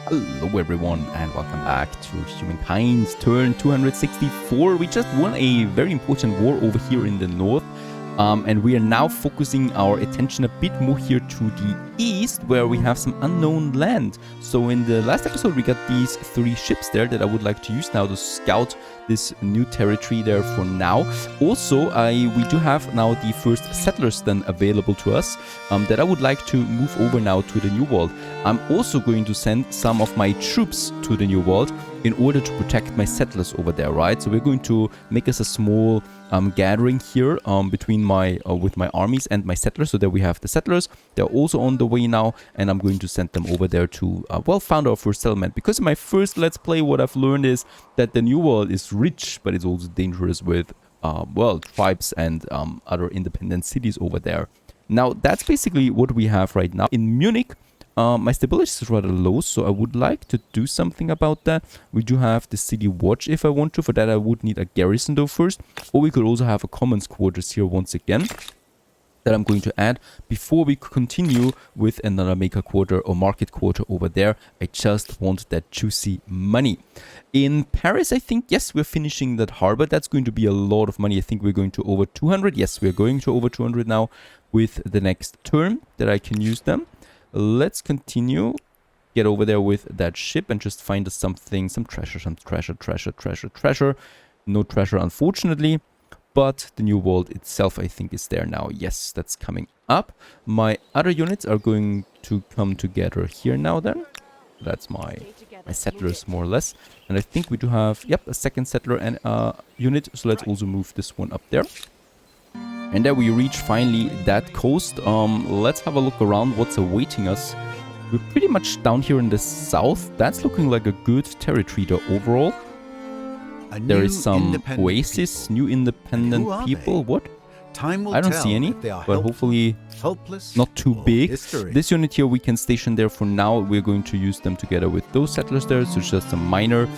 Hello everyone and welcome back to Humankind's turn 264. We just won a very important war over here in the north. And we are now focusing our attention a bit more here to the east, where we have some unknown land. So in the last episode we got these 3 ships there that I would like to use now to scout this new territory there for now. Also, we do have now the first settlers then available to us that I would like to move over now to the New World. I'm also going to send some of my troops to the New World in order to protect my settlers over there, right? So we're going to make us a small gathering here between with my armies and my settlers. So there we have the settlers. They're also on the way now, and I'm going to send them over there to found our first settlement. Because in my first Let's Play, what I've learned is that the New World is rich, but it's also dangerous with tribes and other independent cities over there. Now that's basically what we have right now in Munich. My stability is rather low, so I would like to do something about that. We do have the city watch if I want to. For that I would need a garrison though first. Or we could also have a commons quarters here once again that I'm going to add before we continue with another maker quarter or market quarter over there. I just want that juicy money. In Paris, I think, yes, we're finishing that harbor. That's going to be a lot of money. I think we're going to over 200. Yes, we're going to over 200 now with the next turn that I can use them. Let's continue, get over there with that ship and just find us something, some treasure. No treasure, unfortunately, but the New World itself, I think, is there now. Yes, that's coming up. My other units are going to come together here now then. That's my settlers, more or less. And I think we do have, yep, a second settler and unit. So let's also move this one up there. And there we reach finally that coast. Let's have a look around what's awaiting us. We're pretty much down here in the south. That's looking like a good territory though overall. There is some oasis, new independent people. What? I don't see any, but hopefully not too big. This unit here we can station there for now. We're going to use them together with those settlers there. So just a minor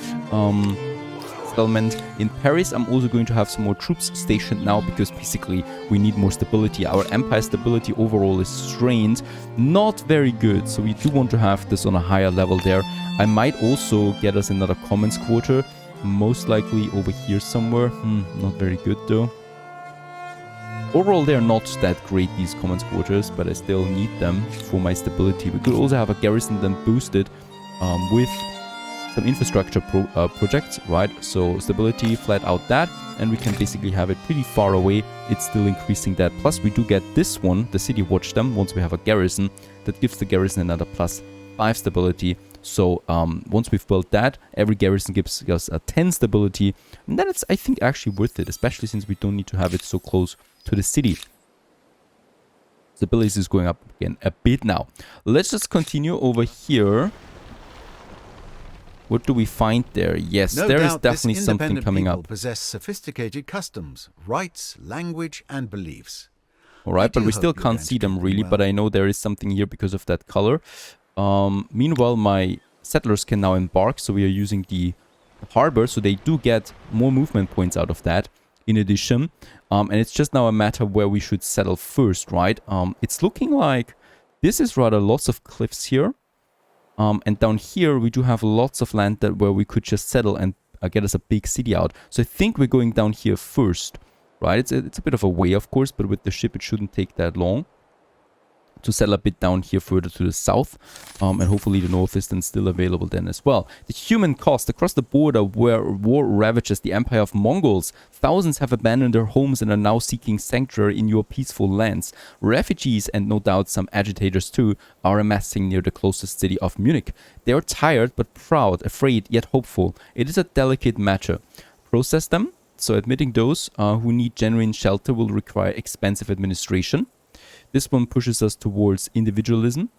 settlement. In Paris, I'm also going to have some more troops stationed now because basically we need more stability. Our empire stability overall is strained, not very good. So we do want to have this on a higher level there. I might also get us another commons quarter, most likely over here somewhere. Not very good though. Overall, they're not that great, these commons quarters, but I still need them for my stability. We could also have a garrison then boosted with some infrastructure projects, right? So stability, flat out that, and we can basically have it pretty far away. It's still increasing that. Plus we do get this one, the city watch them, once we have a garrison. That gives the garrison another +5 stability. So once we've built that, every garrison gives us a 10 stability. And then it's, I think, actually worth it, especially since we don't need to have it so close to the city. Stability is going up again a bit now. Let's just continue over here. What do we find there? Yes, there is definitely something coming up. Possess sophisticated customs, rights, language, and beliefs. All right, but we still can't see them really. But I know there is something here because of that color. Meanwhile, my settlers can now embark, so we are using the harbor, so they do get more movement points out of that. In addition, and it's just now a matter where we should settle first, right? It's looking like this is rather lots of cliffs here. And down here, we do have lots of land where we could just settle and get us a big city out. So I think we're going down here first, right? It's a bit of a way, of course, but with the ship, it shouldn't take that long to settle a bit down here further to the south. And hopefully the north is then still available then as well. The human cost across the border where war ravages the empire of Mongols. Thousands have abandoned their homes and are now seeking sanctuary in your peaceful lands. Refugees, and no doubt some agitators too, are amassing near the closest city of Munich. They are tired but proud, afraid yet hopeful. It is a delicate matter. Process them. So admitting those who need genuine shelter will require expensive administration. This one pushes us towards individualism.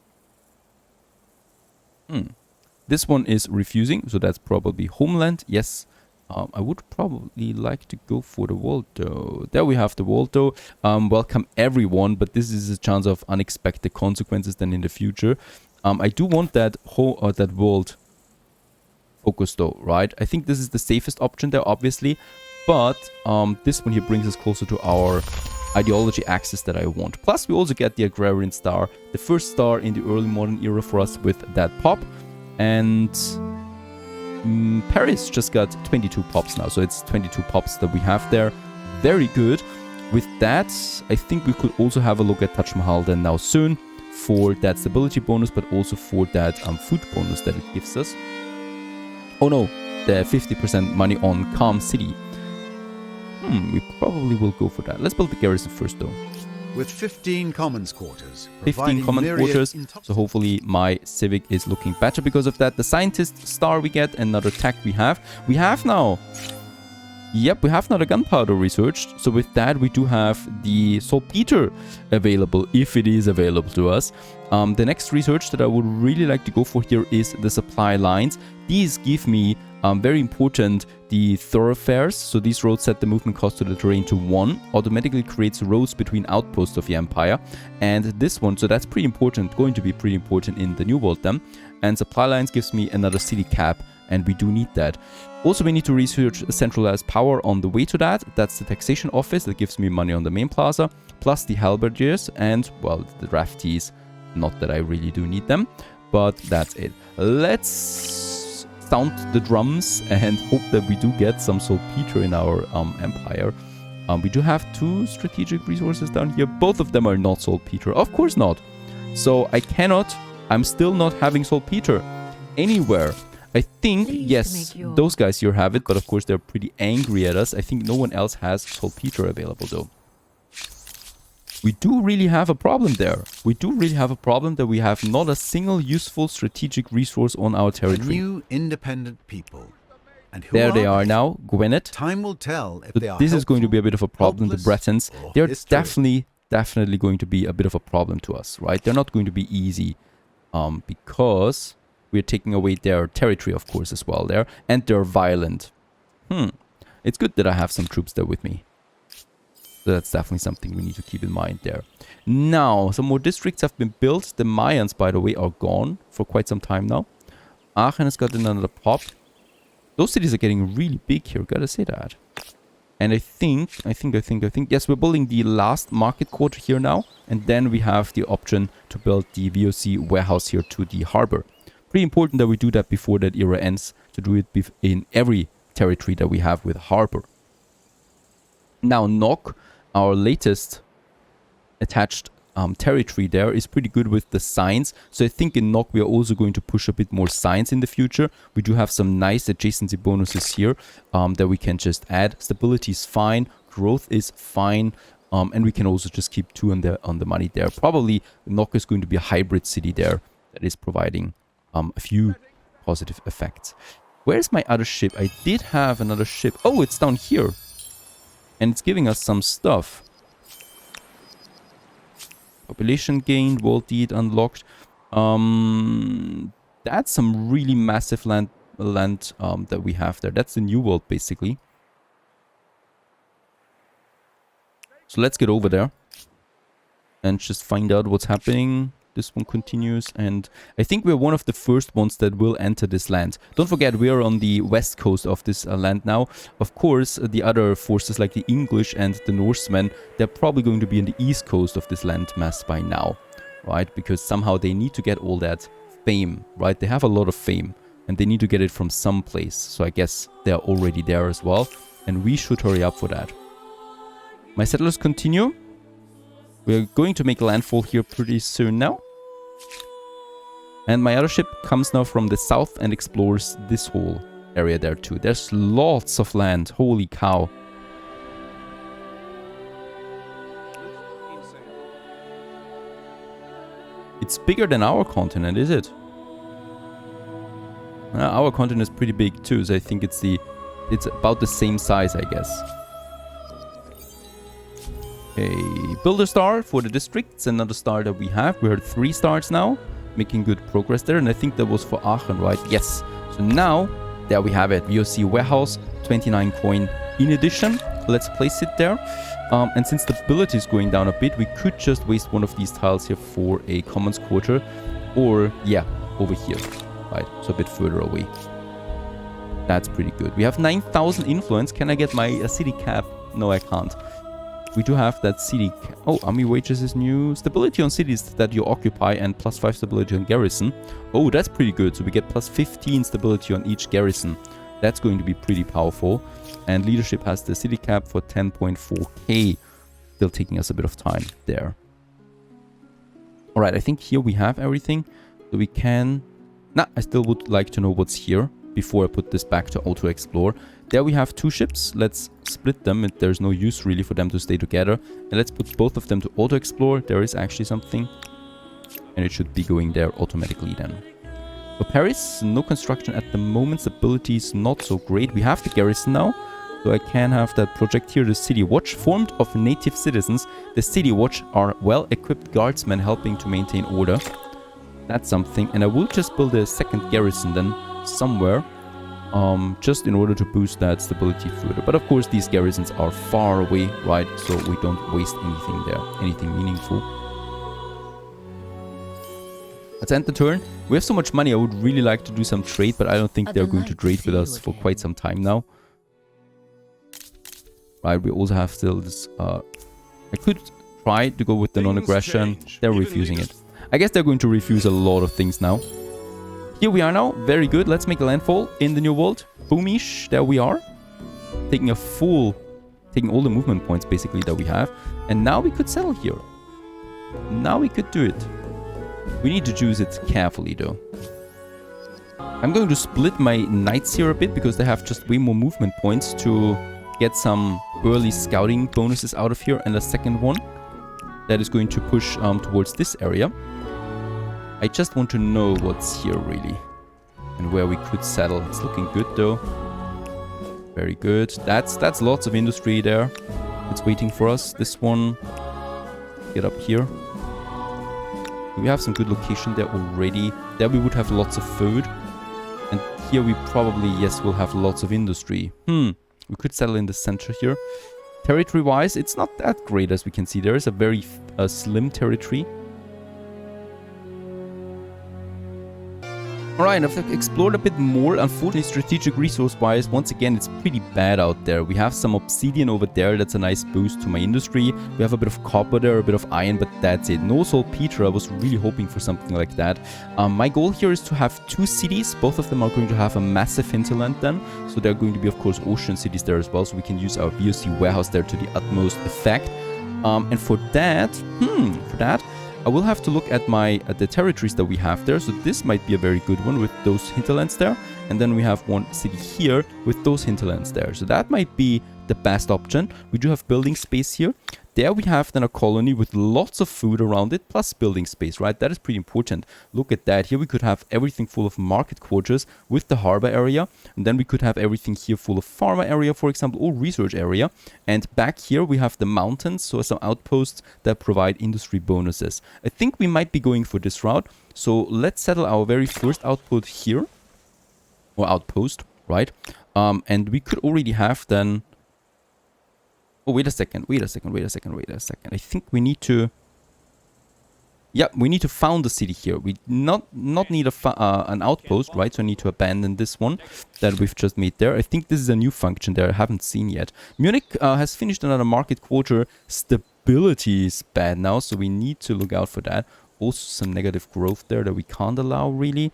This one is refusing, so that's probably homeland. Yes, I would probably like to go for the world though. There we have the world though. Welcome everyone, but this is a chance of unexpected consequences then in the future. I do want that that world focus though, right? I think this is the safest option there, obviously, but this one here brings us closer to our ideology axis that I want. Plus, we also get the agrarian star, the first star in the early modern era for us with that pop. And Paris just got 22 pops now. So it's 22 pops that we have there. Very good. With that, I think we could also have a look at Taj Mahal then now soon for that stability bonus, but also for that food bonus that it gives us. Oh no, the 50% money on Calm City. We probably will go for that. Let's build the garrison first though. With 15 commons quarters. 15 common quarters, so hopefully my civic is looking better because of that. The scientist star we get, another tech we have. We have now... Yep, we have now the gunpowder researched. So with that, we do have the saltpeter available, if it is available to us. The next research that I would really like to go for here is the supply lines. These give me, very important, the thoroughfares. So these roads set the movement cost to the terrain to 1. Automatically creates roads between outposts of the Empire. And this one, so that's pretty important, going to be pretty important in the New World then. And supply lines gives me another city cap, and we do need that. Also, we need to research centralized power on the way to that. That's the taxation office that gives me money on the main plaza, plus the halberdiers and, well, the draftees. Not that I really do need them, but that's it. Let's sound the drums and hope that we do get some saltpeter in our empire. We do have 2 strategic resources down here. Both of them are not saltpeter. Of course not. So I'm still not having saltpeter anywhere. I think, yes, those guys here have it, but of course they're pretty angry at us. I think no one else has saltpeter available though. We do really have a problem there. We do really have a problem that we have not a single useful strategic resource on our territory. New independent people. And who there they are now, Gwynedd. Time will tell if So they are this is going to be a bit of a problem. The Bretons, they're history. definitely going to be a bit of a problem to us, right? They're not going to be easy because we're taking away their territory, of course, as well there. And they're violent. It's good that I have some troops there with me. So that's definitely something we need to keep in mind there. Now, some more districts have been built. The Mayans, by the way, are gone for quite some time now. Aachen has got another pop. Those cities are getting really big here, gotta say that. And I think, yes, we're building the last market quarter here now. And then we have the option to build the VOC warehouse here to the harbor. Pretty important that we do that before that era ends, to do it in every territory that we have with harbor. Now, Nok, our latest attached territory there, is pretty good with the science. So I think in Nok we are also going to push a bit more science in the future. We do have some nice adjacency bonuses here that we can just add. Stability is fine, growth is fine, and we can also just keep 2 on the money there. Probably Nok is going to be a hybrid city there that is providing a few positive effects. Where's my other ship? I did have another ship. Oh, it's down here. And it's giving us some stuff. Population gained, world deed unlocked. That's some really massive land that we have there. That's the new world, basically. So let's get over there and just find out what's happening. This one continues, and I think we're one of the first ones that will enter this land. Don't forget, we are on the west coast of this land now. Of course, the other forces like the English and the Norsemen, they're probably going to be on the east coast of this landmass by now, right? Because somehow they need to get all that fame, right? They have a lot of fame, and they need to get it from some place. So I guess they're already there as well, and we should hurry up for that. My settlers continue. We're going to make landfall here pretty soon now. And my other ship comes now from the south and explores this whole area there too. There's lots of land. Holy cow. It's bigger than our continent, is it? Our continent is pretty big too, so I think it's about the same size, I guess. A builder star for the districts, another star that we have. We are 3 stars now, making good progress there, and I think that was for Aachen, right? Yes. So now, there we have it. VOC warehouse, 29 coin in addition. Let's place it there. And since stability is going down a bit, we could just waste one of these tiles here for a commons quarter, or yeah, over here, right? So a bit further away. That's pretty good. We have 9,000 influence. Can I get my city cap? No, I can't. we do have that city. Oh, army wages is new. Stability on cities that you occupy and +5 stability on garrison. Oh, that's pretty good. So we get +15 stability on each garrison. That's going to be pretty powerful. And leadership has the city cap for 10.4k. Still taking us a bit of time there. Alright, I think here we have everything. So we can... Nah, I still would like to know what's here before I put this back to auto-explore. There we have 2 ships. Let's split them. There's no use really for them to stay together. And let's put both of them to auto-explore. There is actually something. And it should be going there automatically then. For Paris, no construction at the moment. Stability is not so great. We have the garrison now. So I can have that project here, the City Watch, formed of native citizens. The City Watch are well-equipped guardsmen helping to maintain order. That's something. And I will just build a second garrison then somewhere. Just in order to boost that stability further. But of course these garrisons are far away, right? So we don't waste anything there, anything meaningful. Let's end the turn. We have so much money, I would really like to do some trade, but I don't think they're going to trade with us for quite some time now. Right, we also have still this... I could try to go with the non-aggression. They're refusing it. I guess they're going to refuse a lot of things now. Here we are now. Very good. Let's make a landfall in the New World. Boomish. There we are. Taking all the movement points basically that we have. And now we could settle here. Now we could do it. We need to choose it carefully though. I'm going to split my knights here a bit because they have just way more movement points to get some early scouting bonuses out of here. And a second one that is going to push towards this area. I just want to know what's here really and where we could settle. It's looking good though. Very good. That's lots of industry there. It's waiting for us. This one, get up here. We have some good location there already. There we would have lots of food. And here we probably, yes, will have lots of industry. We could settle in the center here. Territory-wise, it's not that great as we can see. There is a very slim territory. Alright, I've explored a bit more. Unfortunately, strategic resource-wise, once again, it's pretty bad out there. We have some obsidian over there. That's a nice boost to my industry. We have a bit of copper there, a bit of iron, but that's it. No saltpeter. I was really hoping for something like that. My goal here is to have 2 cities. Both of them are going to have a massive hinterland then. So they're going to be, of course, ocean cities there as well. So we can use our VOC warehouse there to the utmost effect. And for that, I will have to look at the territories that we have there. So this might be a very good one with those hinterlands there. And then we have one city here with those hinterlands there. So that might be the best option. We do have building space here. There we have then a colony with lots of food around it, plus building space, right? That is pretty important. Look at that. Here we could have everything full of market quarters with the harbor area. And then we could have everything here full of farmer area, for example, or research area. And back here we have the mountains, so some outposts that provide industry bonuses. I think we might be going for this route. So let's settle our very first output here. Or outpost, right? And we could already have then... Oh, wait a second. I think we need to... Yeah, we need to found a city here. We not need an outpost, right? So I need to abandon this one that we've just made there. I think this is a new function there I haven't seen yet. Munich has finished another market quarter. Stability is bad now, so we need to look out for that. Also some negative growth there that we can't allow really.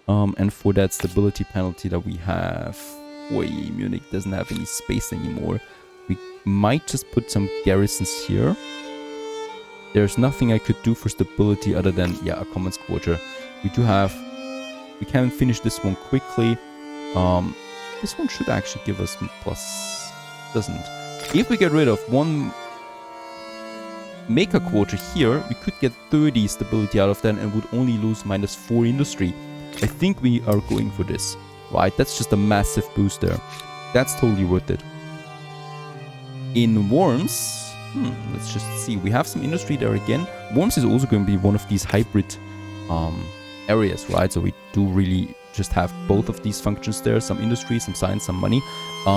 And for that stability penalty that we have... Boy, Munich doesn't have any space anymore. We might just put some garrisons here. There's nothing I could do for stability other than, yeah, a commons quarter. We can finish this one quickly. This one should actually give us plus. Doesn't. If we get rid of one maker quarter here, we could get 30 stability out of that and would only lose -4 industry. I think we are going for this. Right, that's just a massive boost there. That's totally worth it. In Worms, let's just see. We have some industry there again. Worms is also going to be one of these hybrid areas, right? So we do really just have both of these functions there. Some industry, some science, some money.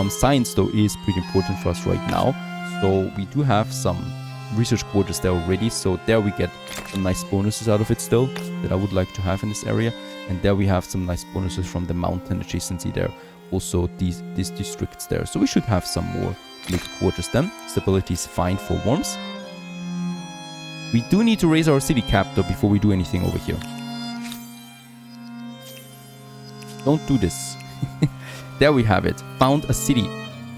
Science, though, is pretty important for us right now. So we do have some research quarters there already. So there we get some nice bonuses out of it still that I would like to have in this area. And there we have some nice bonuses from the mountain adjacency there. Also these districts there. So we should have some more make quarters then. Stability is fine for worms. We do need to raise our city cap though before we do anything over here. Don't do this. There we have it. Found a city.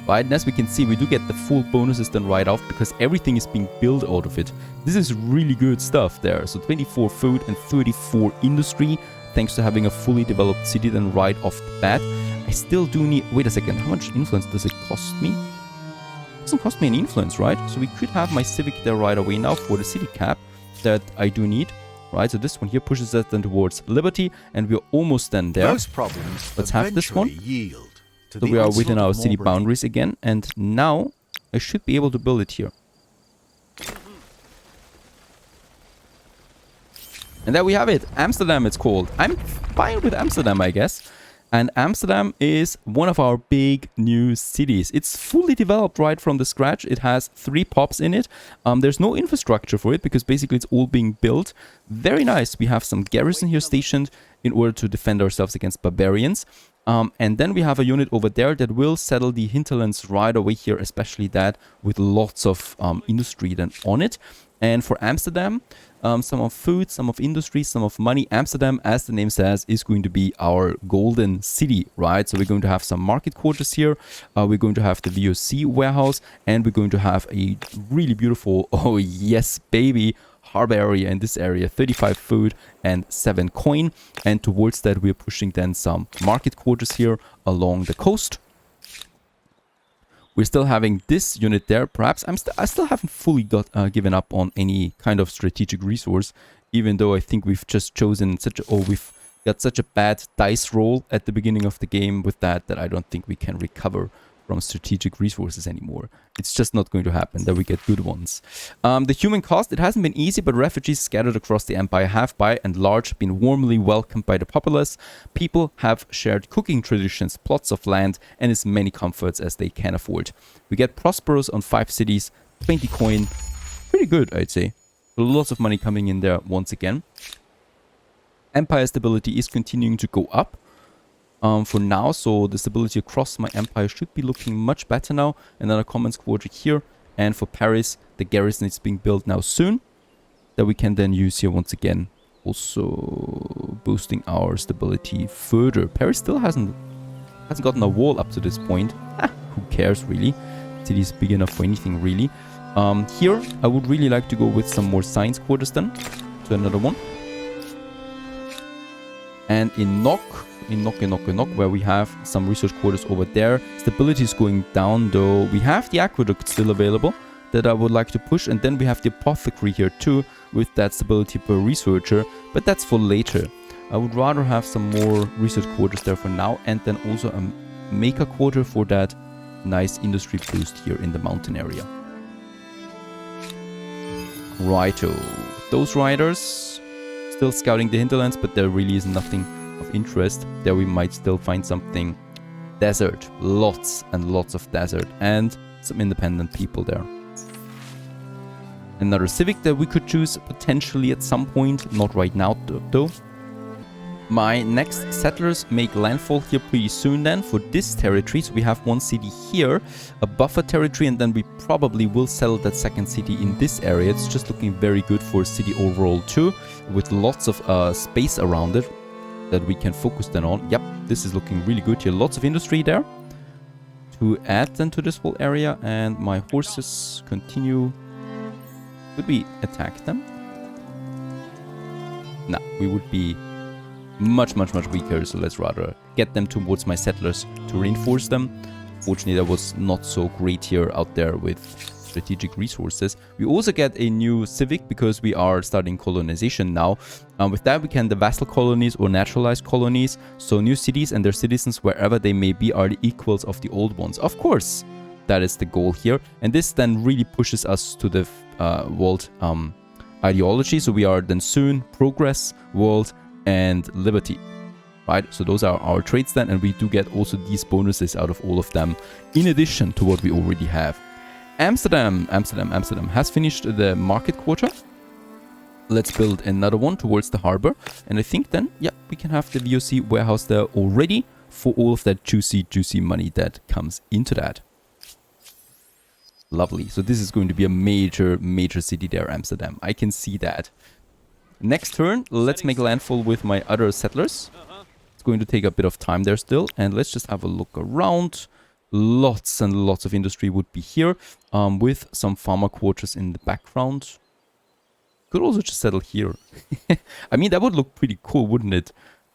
Right, and as we can see, we do get the full bonuses then right off because everything is being built out of it. This is really good stuff there. So 24 food and 34 industry, thanks to having a fully developed city then right off the bat. I still do need... Wait a second, how much influence does it cost me? It doesn't cost me any influence, right? So we could have my civic there right away now for the city cap that I do need. Right, so this one here pushes us then towards liberty, and we're almost then there. Those problems Let's have this one. yield to So the we are onslaught within our of city more boundaries again, and now I should be able to build it here. And there we have it. Amsterdam it's called. I'm fine with Amsterdam, I guess. And Amsterdam is one of our big new cities. It's fully developed right from the scratch. It has 3 pops in it. There's no infrastructure for it because basically it's all being built. Very nice. We have some garrison here stationed in order to defend ourselves against barbarians. And then we have a unit over there that will settle the hinterlands right away here, especially that with lots of industry then on it. And for Amsterdam, some of food, some of industry, some of money. Amsterdam, as the name says, is going to be our golden city, right? So we're going to have some market quarters here. We're going to have the VOC warehouse, and we're going to have a really beautiful, oh yes, baby, harbor area in this area. 35 food and 7 coin. And towards that, we're pushing then some market quarters here along the coast. We're still having this unit there. Perhaps I still haven't fully given up on any kind of strategic resource, even though I think we've just chosen we've got such a bad dice roll at the beginning of the game with that I don't think we can recover from strategic resources anymore. It's just not going to happen that we get good ones. The human cost, it hasn't been easy, but refugees scattered across the empire have by and large been warmly welcomed by the populace. People have shared cooking traditions, plots of land, and as many comforts as they can afford. We get prosperous on 5 cities, 20 coin. Pretty good, I'd say. Lots of money coming in there once again. Empire stability is continuing to go up. For now, so the stability across my empire should be looking much better now. Another commons quarter here, and for Paris, the garrison is being built now soon, that we can then use here once again, also boosting our stability further. Paris still hasn't gotten a wall up to this point. Who cares really? The city is big enough for anything really. Here, I would really like to go with some more science quarters then, to another one. And in Nok, where we have some research quarters over there. Stability is going down though. We have the aqueduct still available that I would like to push. And then we have the apothecary here too with that stability per researcher. But that's for later. I would rather have some more research quarters there for now. And then also a maker quarter for that nice industry boost here in the mountain area. Righto. Those riders still scouting the hinterlands, but there really is nothing of interest. There we might still find something. Desert, lots and lots of desert, and some independent people there. Another civic that we could choose potentially at some point, not right now though. My next settlers make landfall here pretty soon then for this territory. So we have one city here, a buffer territory, and then we probably will settle that second city in this area. It's just looking very good for a city overall too, with lots of space around it that we can focus then on. Yep, this is looking really good here. Lots of industry there to add then to this whole area. And my horses continue. Could we attack them? No, we would be much weaker, so let's rather get them towards my settlers to reinforce them. Fortunately, that was not so great here out there with strategic resources. We also get a new civic because we are starting colonization now. With that, we can the vassal colonies or naturalized colonies. So new cities and their citizens, wherever they may be, are the equals of the old ones. Of course, that is the goal here. And this then really pushes us to the world ideology. So we are then soon progress, world, and liberty, right? So those are our traits then, and we do get also these bonuses out of all of them in addition to what we already have. Amsterdam has finished the market quarter. Let's build another one towards the harbor, and I think then, yeah, we can have the VOC warehouse there already for all of that juicy money that comes into that. Lovely. So this is going to be a major, major city there, Amsterdam. I can see that. Next turn, let's make landfall with my other settlers. It's going to take a bit of time there still. And let's just have a look around. Lots and lots of industry would be here, with some farmer quarters in the background. Could also just settle here. I mean, that would look pretty cool, wouldn't it?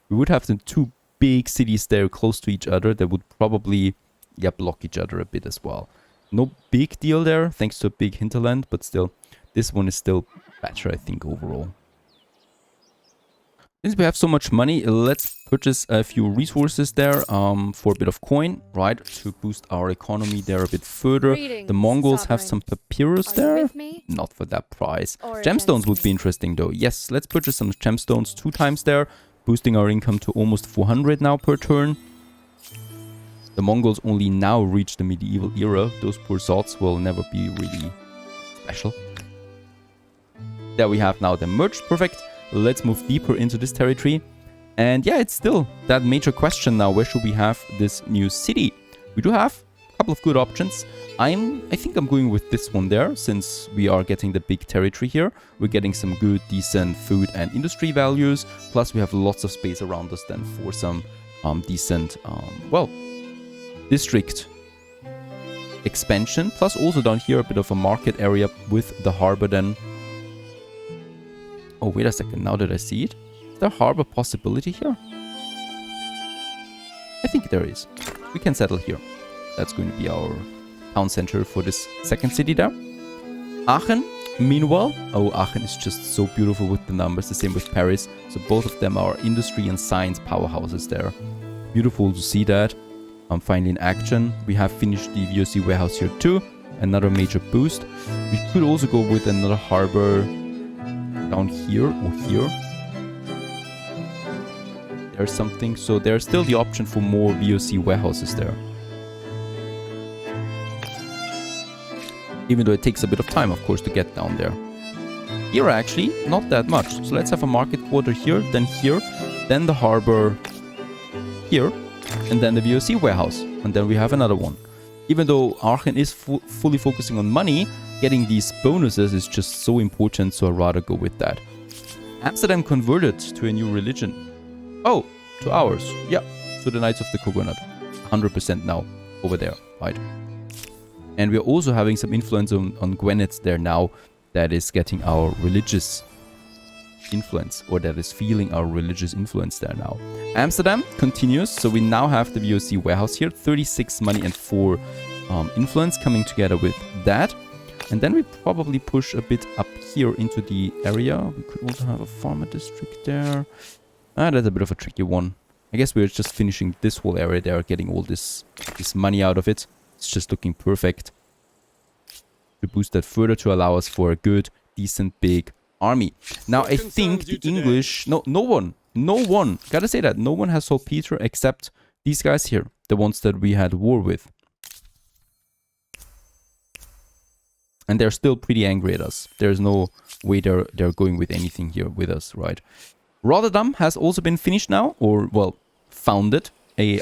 We would have the two big cities there close to each other that would probably, yeah, block each other a bit as well. No big deal there, thanks to a big hinterland, but still, this one is still better, I think, overall. Since we have so much money, let's purchase a few resources there for a bit of coin, right? To boost our economy there a bit further. Greetings, the Mongols sovereign. have some papyrus there. Not for that price. Gemstones would be interesting though. Yes, let's purchase some gemstones 2 times there, boosting our income to almost 400 now per turn. The Mongols only now reach the medieval era. Those poor sods will never be really special. There we have now the merged. Perfect. Let's move deeper into this territory. And yeah, it's still that major question now. Where should we have this new city? We do have a couple of good options. I think I'm going with this one there, since we are getting the big territory here. We're getting some good, decent food and industry values. Plus, we have lots of space around us then for some decent, well, district expansion. Plus, also down here, a bit of a market area with the harbor then. Oh, wait a second. Now that I see it, is there a harbor possibility here? I think there is. We can settle here. That's going to be our town center for this second city there. Aachen, meanwhile. Oh, Aachen is just so beautiful with the numbers. The same with Paris. So both of them are industry and science powerhouses there. Beautiful to see that. Finally in action. We have finished the VOC warehouse here too. Another major boost. We could also go with another harbor down here or here. There's something. So there's still the option for more VOC warehouses there. Even though it takes a bit of time, of course, to get down there. Here actually, not that much. So let's have a market quarter here, then the harbor here, and then the VOC warehouse. And then we have another one. Even though Aachen is fully focusing on money, getting these bonuses is just so important, so I'd rather go with that. Amsterdam converted to a new religion. Oh, to ours. Yeah, to the Knights of the Coconut. 100% now, over there, right? And we're also having some influence on Gwyneth there now, that is getting our religious influence, or that is feeling our religious influence there now. Amsterdam continues, so we now have the VOC warehouse here, 36 money and 4 influence coming together with that. And then we probably push a bit up here into the area. We could also have a farmer district there. That's a bit of a tricky one. I guess we're just finishing this whole area there, getting all this money out of it. It's just looking perfect. To boost that further to allow us for a good, decent, big army. Now, I think the English... No one. Gotta say that. No one has saltpeter except these guys here. The ones that we had war with. And they're still pretty angry at us. There's no way they're going with anything here with us, right? Rotterdam has also been finished now, or, well, founded.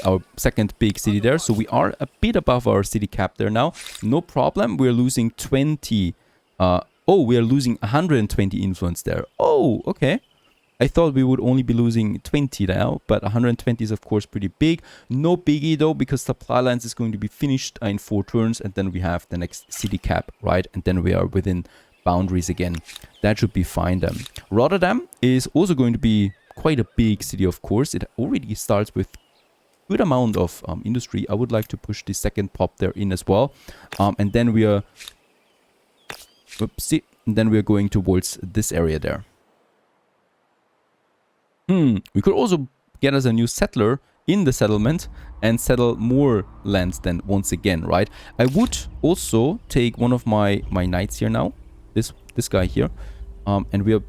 Our second big city there. So we are a bit above our city cap there now. No problem. We're losing 20... we are losing 120 influence there. Oh, okay. I thought we would only be losing 20 now, but 120 is of course pretty big. No biggie though, because supply lines is going to be finished in 4 turns, and then we have the next city cap, right? And then we are within boundaries again. That should be fine then. Rotterdam is also going to be quite a big city, of course. It already starts with good amount of industry. I would like to push the second pop there in as well. And then we are... Oopsie. And then we are going towards this area there. We could also get us a new settler in the settlement and settle more lands then once again, right? I would also take one of my knights here now. This guy here. And we are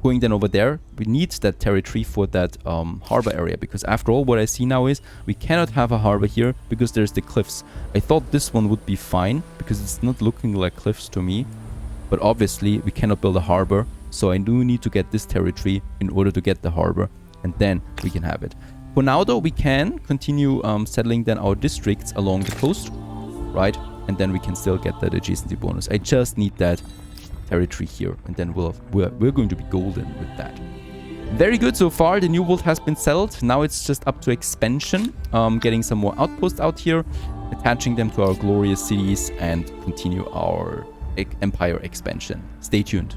going then over there. We need that territory for that harbor area, because after all, what I see now is we cannot have a harbor here because there's the cliffs. I thought this one would be fine because it's not looking like cliffs to me. But obviously, we cannot build a harbor. So I do need to get this territory in order to get the harbor. And then we can have it. For now, though, we can continue settling then our districts along the coast. Right? and then we can still get that adjacency bonus. I just need that territory here, and then we're going to be golden with that. Very good so far. The New World has been settled. Now it's just up to expansion, getting some more outposts out here, attaching them to our glorious cities, and continue our empire expansion. Stay tuned.